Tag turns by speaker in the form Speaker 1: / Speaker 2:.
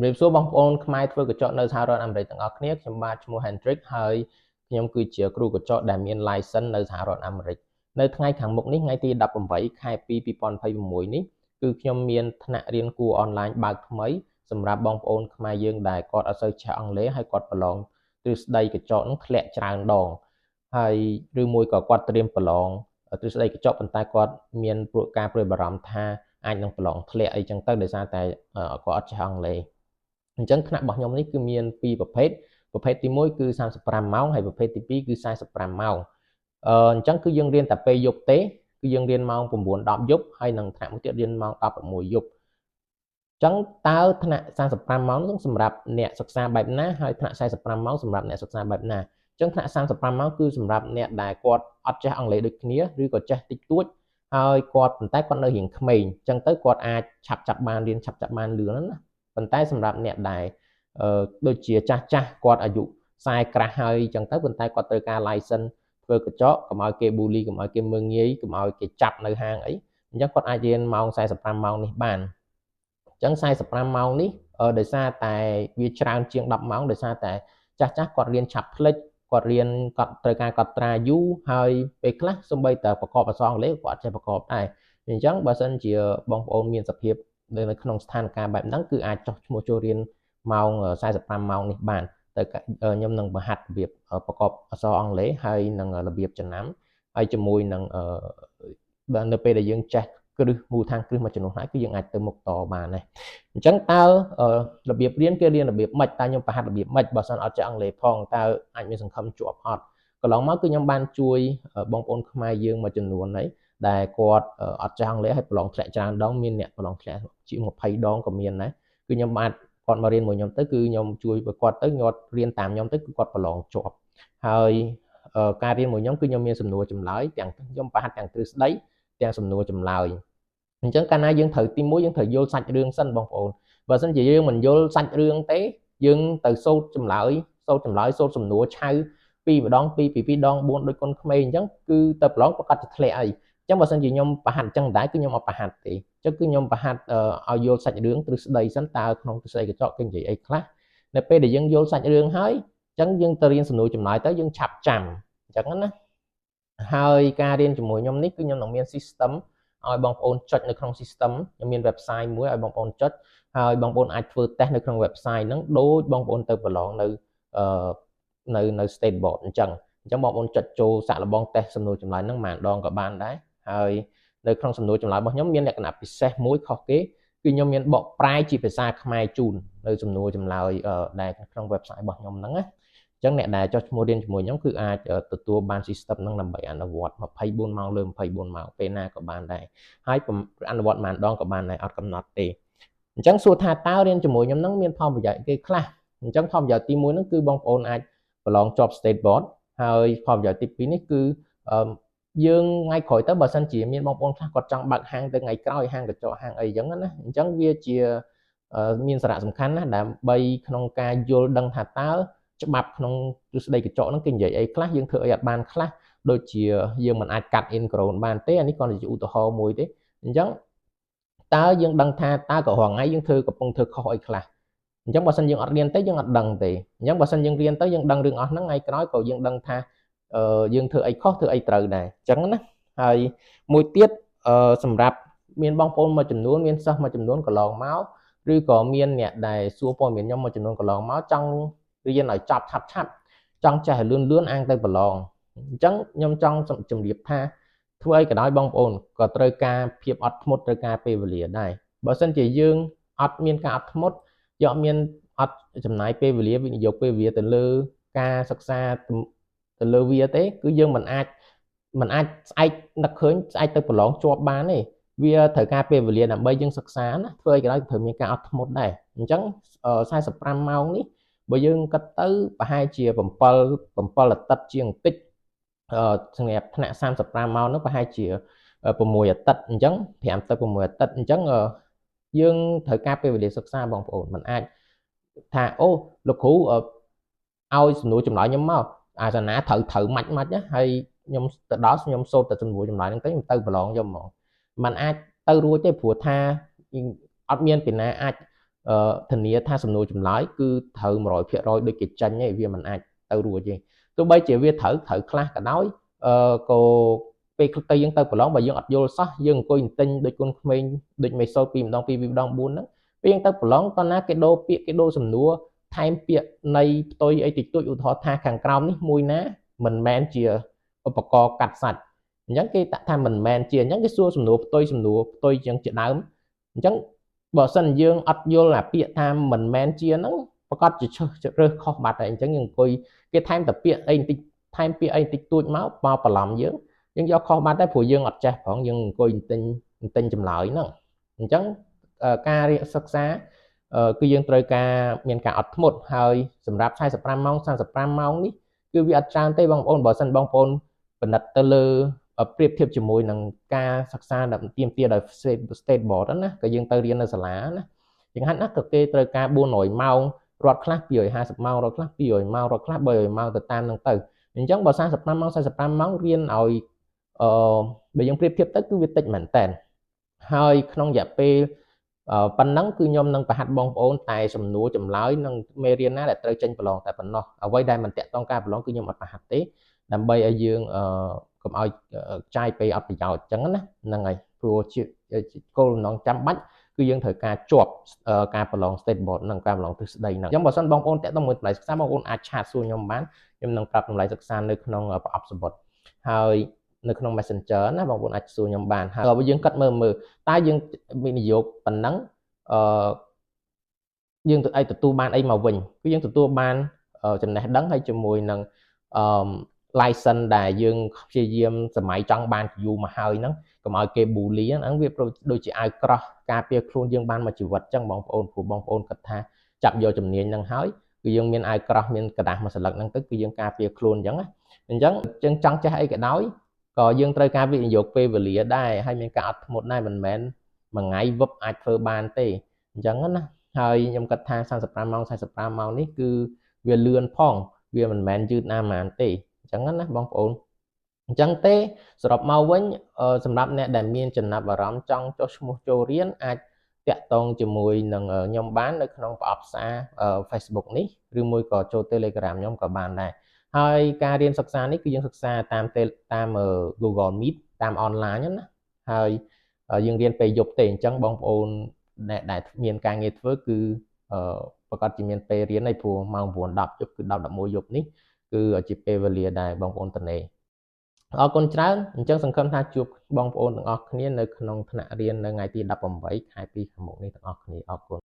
Speaker 1: រៀបសួរបងប្អូនខ្មែរធ្វើកញ្ចក់នៅសហរដ្ឋអាមេរិកទាំងអស់គ្នាខ្ញុំបាទឈ្មោះ Hendrik ហើយខ្ញុំគឺជាគ្រូកញ្ចក់ដែលមាន license នៅសហរដ្ឋអាមេរិកនៅថ្ងៃខាងមុខនេះថ្ងៃទី18ខែ2 2026នេះគឺខ្ញុំមានថ្នាក់រៀនគួរអនឡាញបើកថ្មីសម្រាប់បងប្អូនខ្មែរយើងដែលគាត់អត់សូវចេះអង់គ្លេសហើយគាត់ប្រឡងទ្រឹស្ដីកញ្ចក់នឹងធ្លាក់ច្រើនដងហើយឬមួយក៏គាត់ត្រៀមប្រឡងទ្រឹស្ដីកញ្ចក់ប៉ុន្តែគាត់មានការព្រួយបារម្ភថាអាចនឹងប្រឡងធ្លាក់អីចឹងទៅដោយសារតែគាត់អត់ចេះអង់គ្លេសអញ្ចឹងថ្នាក់របស់ខ្ញុំនេះគឺមានពីរប្រភេទទី1គឺ35ម៉ោងហើយប្រភេទទី2គឺ45ម៉ោងអញ្ចឹងគឺយើងរៀនតែពេលយប់ទេគឺយើងរៀនម៉ោង9 10យប់ហើយនឹងថ្នាក់មួយទៀតរៀនម៉ោង16យប់អញ្ចឹងតើថ្នាក់35ម៉ោងនោះសម្រាប់អ្នកសិក្សាបែបណាហើយថ្នាក់45ម៉ោងសម្រាប់អ្នកសិក្សាបែបណាអញ្ចឹងថ្នាក់35ម៉ោងគឺសម្រាប់អ្នកដែលគាត់អត់ចេះអង់គ្លេសដូចគ្នាឬក៏ចេះតិចតួចហើយគាត់ប៉ុន្តែគាត់នៅរៀងក្មេងអញ្ចឹងទៅគាត់អាចឆាប់ចាប់បានរៀនឆាប់ចាប់បានលឿនណាប៉ុន្តែសម្រាប់អ្នកដែលដូចជាចាស់គាត់អាយុ40ក្រាស់ហើយអញ្ចឹងទៅប៉ុន្តែគាត់ត្រូវការ license ធ្វើកញ្ចក់កុំឲ្យគេ bully កុំឲ្យគេមើងងាយកុំឲ្យគេចាប់នៅហាងអីអញ្ចឹងគាត់អាចរៀនម៉ោង45ម៉ោងនេះបានអញ្ចឹង45ម៉ោងនេះដោយសារតែវាច្រើនជាង10ម៉ោងដោយសារតែចាស់គាត់រៀនឆាប់ផ្លិចគាត់រៀនគាត់ត្រូវការកត់ត្រាយូរហើយពេលខ្លះសូម្បីតែប្រកបអក្សរអង់គ្លេសគាត់អត់ចេះប្រកបដែរអញ្ចឹងបើសិនជាបងប្អូនមានសភាពនៅក្នុងស្ថានភាពបែបហ្នឹងគឺអាចចុះឈ្មោះចូលរៀនម៉ោង45ម៉ោងនេះបានតែខ្ញុំនឹងបង្ហាត់របៀបប្រកបអក្សរអង់គ្លេសហើយនឹងរបៀបចំណាំហើយជាមួយនឹងនៅពេលដែលយើងចេះគ្រឹះមូលដ្ឋានគ្រឹះមួយចំនួនហើយគឺយើងអាចទៅមុខតបានដែរអញ្ចឹងតើរបៀបរៀនគេរៀនរបៀបម៉េចតើខ្ញុំបង្ហាត់របៀបម៉េចបើសិនអត់ចេះអង់គ្លេសផងតើអាចមានសង្ឃឹមជាប់អត់កន្លងមកគឺខ្ញុំបានជួយបងប្អូនខ្មែរយើងមួយចំនួនហើយដែលគាត់អត់ចេះអង់គ្លេសហើយប្រឡងធ្លាក់ច្រើនដងមានអ្នកប្រឡងធ្លាក់ជាង20ដងក៏មានដែរគឺខ្ញុំបានគាត់មករៀនមួយខ្ញុំទៅគឺខ្ញុំជួយគាត់ទៅគាត់រៀនតាមខ្ញុំទៅគឺគាត់ប្រឡងជាប់ហើយការរៀនមួយខ្ញុំគឺខ្ញុំមានសំណួរចម្លើយទាំងខ្ញុំបង្ហាត់ទាំងទ្រឹស្ដីទាំងសំណួរចម្លើយអញ្ចឹងកាលណាយើងត្រូវទី1យើងត្រូវយល់សាច់រឿងសិនបងប្អូនបើសិនជាយើងមិនយល់សាច់រឿងទេយើងទៅសូត្រចម្លើយសូត្រសំណួរឆៅពីម្ដងពី2ដង4ដូចកូនក្មេងអញ្ចឹងគឺទៅប្រឡងប្រកាសจะធ្លាក់អីអញ្ចឹងបើសិនជាខ្ញុំបង្ហាត់អញ្ចឹងដែរគឺខ្ញុំអត់បង្ហាត់ទេអញ្ចឹងគឺខ្ញុំបង្ហាត់ឲ្យយល់សាច់រឿងទ្រឹស្ដីសិនតើក្នុងទ្រឹស្ដីកញ្ចក់គេនិយាយអីខ្លះនៅពេលដែលយើងយល់សាច់រឿងហើយអញ្ចឹងយើងទៅរៀនសំណួរចម្លើយទៅយើងឆាប់ចាំអញ្ចឹងណាហើយការរៀនជាមួយខ្ញុំនេះគឺខ្ញុំនឹងមាន system ឲ្យបងប្អូនចុចនៅក្នុង system ខ្ញុំមាន website មួយឲ្យបងប្អូនចុចហើយបងប្អូនអាចធ្វើ test នៅក្នុង website ហ្នឹងដូចបងប្អូនទៅប្រឡងនៅ state board អញ្ចឹងបងប្អូនចុចចូលសាកល្បង test សំណួរចម្លើយហ្នឹងម្ដងក៏បានដែរហើយនៅក្នុងសំណួរចម្លើយរបស់ខ្ញុំមានលក្ខណៈពិសេសមួយខុសគេគឺខ្ញុំមានបកប្រែជាភាសាខ្មែរជូននៅសំណួរចម្លើយដែលក្នុង website របស់ខ្ញុំហ្នឹងណាអញ្ចឹងអ្នកដែលចុះឈ្មោះរៀនជាមួយខ្ញុំគឺអាចទទួលបាន system ហ្នឹងដើម្បីអនុវត្ត24ម៉ោងលើ24ម៉ោងពេលណាក៏បានដែរហើយអនុវត្តប៉ុន្មានដងក៏បានដែរអត់កំណត់ទេអញ្ចឹងសួរថាតើរៀនជាមួយខ្ញុំហ្នឹងមានផលប្រយោជន៍គេខ្លះអញ្ចឹងផលប្រយោជន៍ទី1ហ្នឹងគឺបងប្អូនអាចប្រឡងជាប់ state board ហើយផលប្រយោជន៍ទី2នេះគឺយើងថ្ងៃក្រោយទៅបើសិនជាមានបងប្អូនខ្លះគាត់ចង់បើកហាងទៅថ្ងៃក្រោយហាងកញ្ចក់ហាងអីអញ្ចឹងណាអញ្ចឹងវាជាមានសារៈសំខាន់ណាស់ដើម្បីក្នុងការយល់ដឹងថាតើច្បាប់ក្នុងទ្រឹស្ដីកញ្ចក់ហ្នឹងគេនិយាយអីខ្លះយើងធ្វើអីអត់បានខ្លះដូចជាយើងមិនអាចកាត់ in-ground បានទេអានេះគ្រាន់តែជាឧទាហរណ៍មួយទេអញ្ចឹងតើយើងដឹងថាតើក៏រាល់ថ្ងៃយើងកំពុងធ្វើខុសអីខ្លះអញ្ចឹងបើសិនយើងអត់រៀនទេយើងអត់ដឹងទេអញ្ចឹងបើសិនយើងរៀនទៅយើងដឹងរឿងអស់ហ្នឹងថ្ងៃក្រោយក៏យើងដឹងថាយើងធ្វើអីខុសធ្វើអីត្រូវដែរអញ្ចឹងណាហើយមួយទៀតសម្រាប់មានបងប្អូនមួយចំនួនមានសិស្សមួយចំនួនកន្លងមកឬក៏មានអ្នកដែលសួរព័ត៌មានខ្ញុំមួយចំនួនកន្លងមកចង់រៀនឲ្យចប់ឆាប់ចង់ចេះឲ្យលឿនអាងទៅប្រឡងអញ្ចឹងខ្ញុំចង់ជម្រាបថាធ្វើអីក៏ដោយបងប្អូនក៏ត្រូវការភាពអត់ធ្មត់ត្រូវការពេលវេលាដែរបើសិនជាយើងអត់មានការអត់ធ្មត់យើងអត់មានអត់ចំណាយពេលវេលាវិនិយោគពេលវេលាទៅលើការសិក្សាទៅលើវាទេគឺយើងមិនអាចស្អែកនឹកឃើញស្អែកទៅប្រឡងជាប់បានទេវាត្រូវការពេលវេលាដើម្បីយើងសិក្សាណាធ្វើអីក៏ដោយត្រូវមានការអត់ធ្មត់ដែរអញ្ចឹង45ម៉ោងនេះបើយើងគិតទៅប្រហែលជា7អាទិត្យជាងបន្តិចសម្រាប់ថ្នាក់35ម៉ោងនោះប្រហែលជា6អាទិត្យអញ្ចឹង5ទៅ6អាទិត្យអញ្ចឹងយើងត្រូវការពេលវេលាសិក្សាបងប្អូនមិនអាចថាអូលោកគ្រូឲ្យសំណួរចម្លើយខ្ញុំមកអាសាណាត្រូវម៉ាច់ណាហើយខ្ញុំទៅដល់ខ្ញុំសូត្រតែសំណួរចម្លើយហ្នឹងទៅខ្ញុំទៅប្រឡងយកហ្មងมันអាចទៅរួចទេព្រោះថាអត់មានពីណាអាច ធានាថាសំណួរចម្លើយគឺត្រូវ 100% ដូចគេចាញ់ឯងវាមិនអាចទៅរួចទេទោះបីជាវាត្រូវខ្លះក៏ដោយក៏ពេលទៅយើងទៅប្រឡងបើយើងអត់យល់សោះយើងអង្គុយទិញដូចកូនក្មេងដូចមេសូត2ម្ដង2 2ម្ដង4ហ្នឹងពេលយើងទៅប្រឡងតើណាគេដូរពាក្យគេដូរសំណួរថែមពាក្យនៃផ្ទុយអីតិចតួចឧទាហរណ៍ថាខាងក្រោមនេះមួយណាមិនមែនជាឧបករណ៍កាត់សាច់អញ្ចឹងគេដាក់ថាមិនមែនជាអញ្ចឹងគេសួរសំណួរផ្ទុយអញ្ចឹងជាដើមអញ្ចឹងបើសិនយើងអត់យល់អាពាក្យថាមិនមែនជាហ្នឹងប្រកាសជារើសខុសបាត់ហើយអញ្ចឹងយើងអង្គុយគេថែមតែពាក្យអីបន្តិចថែមពាក្យអីបន្តិចតួចមកបន្លំយើងយកខុសបាត់ដែរព្រោះយើងអត់ចេះផងយើងអង្គុយទិញចម្លើយហ្នឹងអញ្ចឹងការរៀនសិក្សាគឺយើងត្រូវការមានការអត់ធ្មត់ហើយសម្រាប់45ម៉ោង35ម៉ោងនេះគឺវាអត់ច្រើនទេបងប្អូនបើសិនបងប្អូនពិនិត្យទៅលើប្រៀបធៀបជាមួយនឹងការសិក្សាដែលទាមទារដោយ state board ណាក៏យើងទៅរៀននៅសាលាណាជាងហាត់ណាស់ក៏គេត្រូវការ400ម៉ោងរត់ខ្លះ250ម៉ោងរត់ខ្លះ200ម៉ោងរត់ខ្លះ300ម៉ោងទៅតាមនឹងទៅអញ្ចឹងបើ45ម៉ោង45ម៉ោងរៀនឲ្យបើយើងប្រៀបធៀបទៅគឺវាតិចមែនតើហើយក្នុងរយៈពេលប៉ុណ្ណឹងគឺខ្ញុំនឹងប្រហាត់បងប្អូនតែសំណួរចម្លើយនិងមេរៀនណាដែលត្រូវចេញប្រឡងតែប៉ុណ្ណោះអ្វីដែលមិនតាក់ទងការប្រឡងគឺខ្ញុំអត់ប្រហាត់ទេដើម្បីឲ្យយើងកុំឲ្យចាយពេលអត់ប្រយោជន៍អញ្ចឹងណាហ្នឹងហើយព្រោះជាគោលបំណងចាំបាច់គឺយើងត្រូវការជាប់ការប្រឡង state board និងការប្រឡងទ្រឹស្ដីហ្នឹងអញ្ចឹងបើសិនបងប្អូនតាក់ទងមួយតម្លៃសិក្សាបងប្អូនអាចឆាតសួរខ្ញុំបានខ្ញុំនឹងប្រាប់តម្លៃសិក្សានៅក្នុងប្រអប់សម្បត្តិហើយនៅក្នុង Messenger ណាបងប្អូនអាចសួរខ្ញុំបានហើយបើយើងគិតមើលតើយើងវិនិយោគប៉ុណ្ណឹងយើងទៅឲ្យទទួលបានអីមកវិញគឺយើងទទួលបានចំណេះដឹងហើយជាមួយនឹងlicense ដែលយើងព្យាយាមសម័យចង់បានយូរមកហើយហ្នឹងកុំឲ្យគេ bully ហ្នឹងវាដូចជាអាវក្រោះការពារខ្លួនយើងបានមកជីវិតអញ្ចឹងបងប្អូនព្រោះបងប្អូនគិតថាចាប់យកជំនាញហ្នឹងហើយគឺយើងមានអាវក្រោះមានกระดาษមួយសន្លឹកហ្នឹងទៅគឺយើងការពារខ្លួនអញ្ចឹងយើងចង់ចេះអីក៏ដោយក៏យើងត្រូវការវិនិយោគពេលវេលាដែរហើយមានការអត់ធ្មត់ដែរមិនមែនមួយថ្ងៃវឹបអាចធ្វើបានទេអញ្ចឹងណាហើយខ្ញុំគិតថា35ម៉ោង45ម៉ោងនេះគឺវាលឿនផងវាមិនមែនយឺតណាស់ប៉ុន្មានទេអញ្ចឹងណាបងប្អូនអញ្ចឹងទេសរុបមកវិញសម្រាប់អ្នកដែលមានចំណាប់អារម្មណ៍ចង់ចុះឈ្មោះចូលរៀនអាចតាក់ទងជាមួយនឹងខ្ញុំបាននៅក្នុងប្រអប់សារ Facebook នេះឬមួយក៏ចូល Telegram ខ្ញុំក៏បានដែរហើយការរៀនសិក្សានេះគឺយើងសិក្សាតាម Google Meet តាម online ណាហើយយើងរៀនពេលយប់ទេអញ្ចឹងបងប្អូនដែលមានការងារធ្វើគឺប្រកាសជាមានពេលរៀនហើយព្រោះម៉ោង 9:10 យប់គឺ10 11យប់នេះគឺជាពេលវេលាដែលបងប្អូនទំនេរអរគុណច្រើនអញ្ចឹងសង្ឃឹមថាជួបបងប្អូនទាំងអស់គ្នានៅក្នុងថ្នាក់រៀននៅថ្ងៃទី18ខែ2ខាងមុខនេះទាំងអស់គ្នាអរគុណ